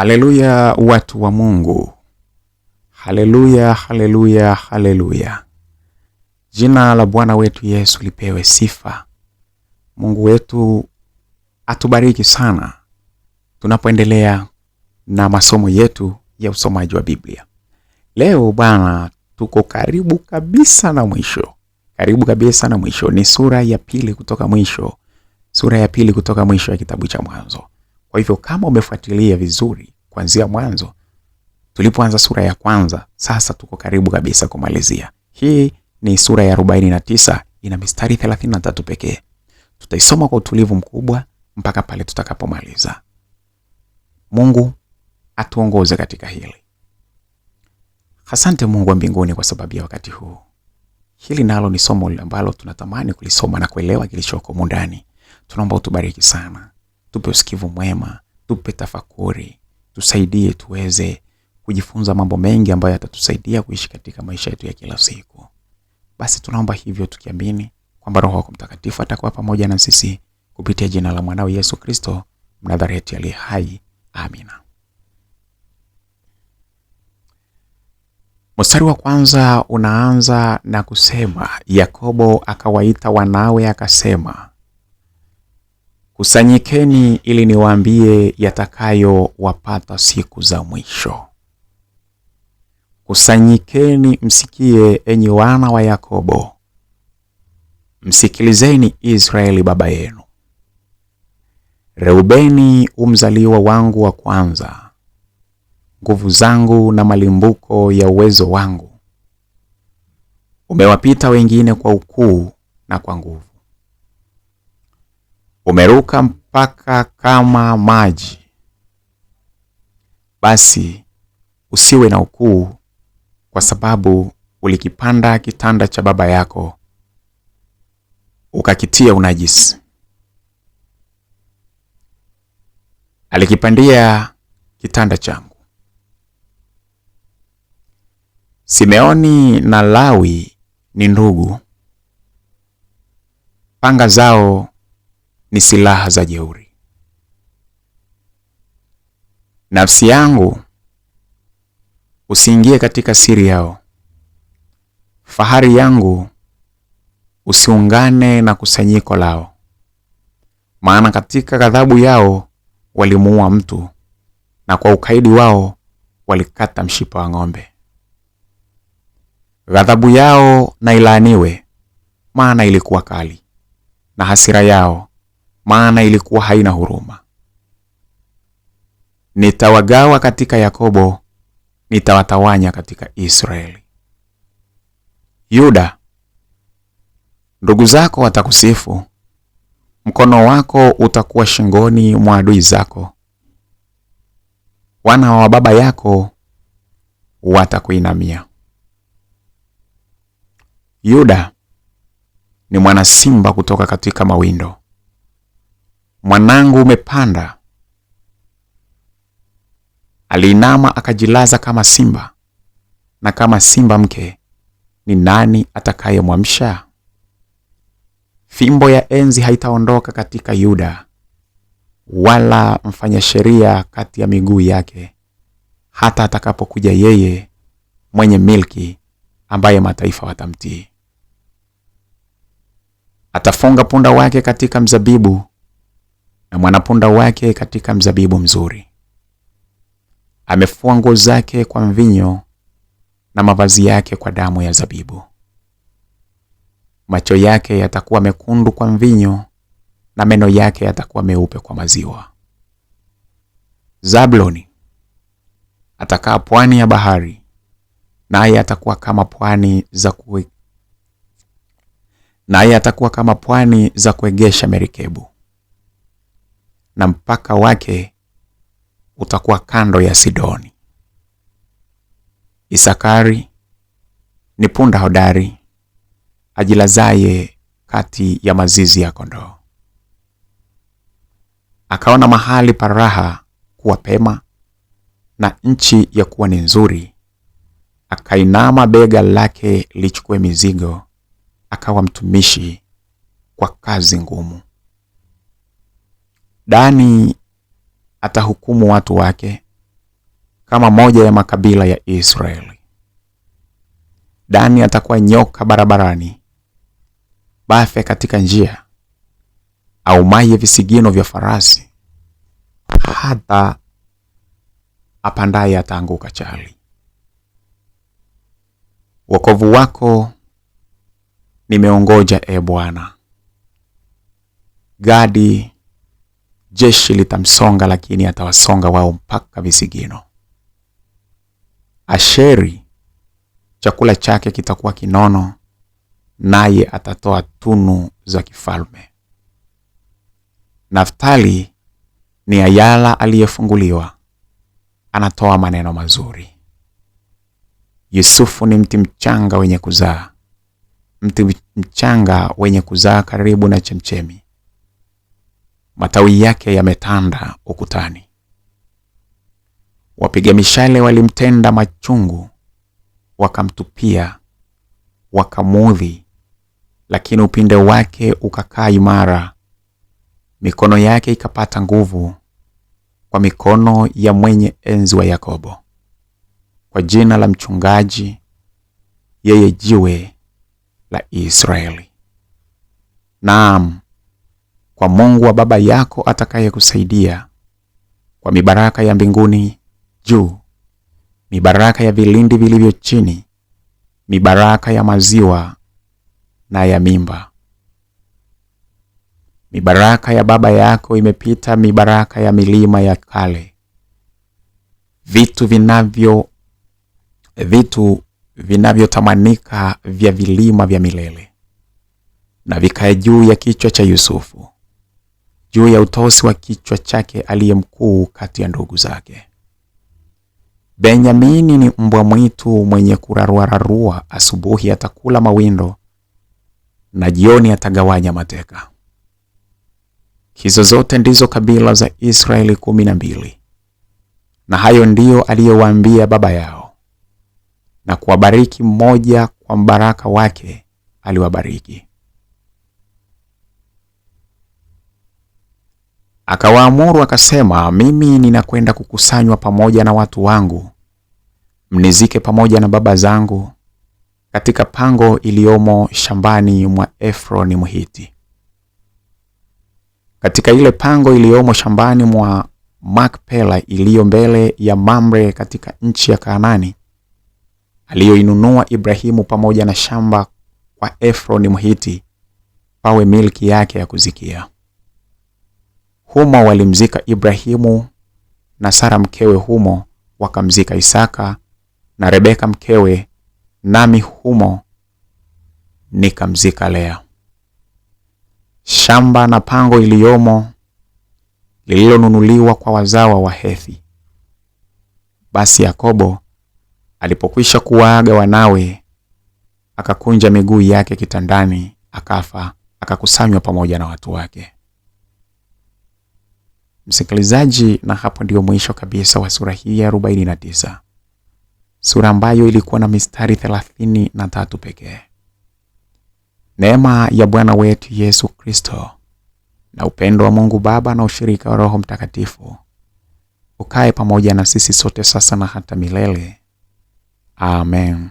Haleluya watu wa Mungu. Haleluya, haleluya, haleluya. Jina la Bwana wetu Yesu lipewe sifa. Mungu wetu atubariki sana tunapoendelea na masomo yetu ya usomaji wa Biblia. Leo bwana tuko karibu kabisa na mwisho. Karibu kabisa na mwisho. Ni sura ya pili kutoka mwisho. Sura ya pili kutoka mwisho ya kitabu cha Mwanzo. Kwa hivyo kama umefuatilia vizuri kuanzia mwanzo tulipoanza sura ya kwanza, sasa tuko karibu kabisa kumalizia. Hii ni sura ya 49, ina mistari 33 pekee. Tutaisoma kwa utulivu mkubwa mpaka pale tutakapomaliza. Mungu atuongoze katika hili. Asante Mungu wa mbinguni kwa sababu ya wakati huu. Hili nalo ni somo ambalo tunatamani kulisoma na kuelewa kilichoko ndani. Tunaomba utubariki sana. Tupe usikivu mwema, tupe tafakuri, tusaidie tuweze kujifunza mambo mengi ambayo yatatusaidia kuishi katika maisha yetu ya kila siku. Basi tunaomba hivyo tukiamini kwamba Roho wako Mtakatifu atakuwa pamoja na sisi kupitia jina la mwanao Yesu Kristo, Mnazareti aliye hai. Amina. Mstari wa kwanza unaanza na kusema, Yakobo akawaita wanawe akasema, kusanyikeni ili niwaambie yatakayo wapata siku za mwisho. Kusanyikeni msikie enyi wana wa Yakobo. Msikilizeni Israeli baba yenu. Reubeni umzaliwa wangu wa kwanza, nguvu zangu na malimbuko ya uwezo wangu. Umewapita wengine kwa ukuu na kwa nguvu. Umeruka mpaka kama maji. Basi usiwe na ukuu, kwa sababu ulikipanda kitanda cha baba yako, ukakitia unajisi. Alikipandia kitanda changu. Simeoni na Lawi ni ndugu. Panga zao ni silaha za jeuri. Nafsi yangu, usiingie katika siri yao. Fahari yangu, usiungane na kusanyiko lao. Maana katika ghadhabu yao walimuua mtu, na kwa ukaidi wao walikata mshipa wa ng'ombe. Ghadhabu yao na ilaaniwe, maana ilikuwa kali, na hasira yao, maana ilikuwa haina huruma. Nitawagawa katika Yakobo, nitawatawanya katika Israeli. Yuda, ndugu zako watakusifu, mkono wako utakuwa shingoni mwa adui zako. Wana wa baba yako watakuinamia. Yuda ni mwana simba kutoka katika mawindo. Mwanangu umepanda. Aliinama akajilaza kama simba, na kama simba mke, ni nani atakayemwamsha? Fimbo ya enzi haitaondoka katika Yuda, wala mfanya sheria kati ya miguu yake, hata atakapokuja yeye mwenye milki, ambaye mataifa watamtii. Atafunga punda wake katika mzabibu, na mwanapunda wake katika mzabibu mzuri. Amefua nguo zake kwa mvinyo, na mavazi yake kwa damu ya zabibu. Macho yake yatakuwa mekundu kwa mvinyo, na meno yake yatakuwa meupe kwa maziwa. Zabuloni atakaa pwani ya bahari, naye atakuwa kama pwani za kuegesha merikebu, na mpaka wake utakuwa kando ya Sidoni. Isakari ni punda hodari, ajilazaye kati ya mazizi ya kondoo. Akaona mahali pa raha kuwa pema, na nchi ya kuwa ni nzuri. Akainama bega lake lichukue mizigo, akawa mtumishi kwa kazi ngumu. Dani atahukumu watu wake, kama moja ya makabila ya Israeli. Dani atakuwa nyoka barabarani, bafe katika njia, au maye visigino vya farasi, hata apandaye ataanguka chali. Wokovu wako nimeongoja, e Bwana. Gadi jeshi litamsonga, lakini atawasonga wao mpaka visigino. Asheri chakula chake kitakuwa kinono, naye atatoa tunu za kifalme. Naftali ni ayala aliyefunguliwa, anatoa maneno mazuri. Yusufu ni mti mchanga wenye kuzaa, mti mchanga wenye kuzaa karibu na chemchemi. Matawi yake yametanda ukutani. Wapiga mishale walimtenda machungu, wakamtupia, wakamudhi, lakini upinde wake ukakaa imara. Mikono yake ikapata nguvu, kwa mikono ya mwenye enzi wa Yakobo. Kwa jina la mchungaji, yeye jiwe la Israeli. Naam, kwa Mungu wa baba yako atakayekusaidia, kwa mibaraka ya mbinguni juu, mibaraka ya vilindi vilivyo chini, mibaraka ya maziwa na ya mimba. Mibaraka ya baba yako imepita mibaraka ya milima ya kale. Vitu vinavyotamanika vya vilima vya milele, na vikae juu ya kichwa cha Yusufu, juu ya utosi wa kichwa chake aliye mkuu kati ya ndugu zake. Benyamini ni mbwa mwitu mwenye kuraruararua, asubuhi atakula mawindo na jioni atagawanya mateka. Hizo zote ndizo kabila za Israeli 12, na hayo ndiyo aliyowaambia baba yao, na kuwabariki mmoja kwa mbaraka wake aliwabariki. Akawaamuru akasema, mimi ninakwenda kukusanywa pamoja na watu wangu, mnizike pamoja na baba zangu katika pango iliyomo shambani mwa Efroni Mhiti. Katika ile pango iliyomo shambani mwa Makpela iliyo mbele ya Mamre katika nchi ya Kanaani, aliyoinunua Ibrahimu pamoja na shamba kwa Efroni Mhiti, pawe milki yake ya kuzikia. Humo walimzika Ibrahimu, na Sara mkewe humo wakamzika Isaka, na Rebeka mkewe, nami humo nikamzika Lea. Shamba na pango iliyomo lililonunuliwa kwa wazawa wa Hethi. Basi Yakobo alipokwisha kuwaaga wanawe, akakunja miguu yake kitandani, akafa, akakusanywa pamoja na watu wake. Msikilizaji, na hapo ndio mwisho kabisa wa sura hii ya 49. Sura ambayo ilikuwa na mistari 33 pekee. Neema ya Bwana wetu Yesu Kristo na upendo wa Mungu Baba na ushirika wa Roho Mtakatifu ukae pamoja na sisi sote sasa na hata milele. Amen.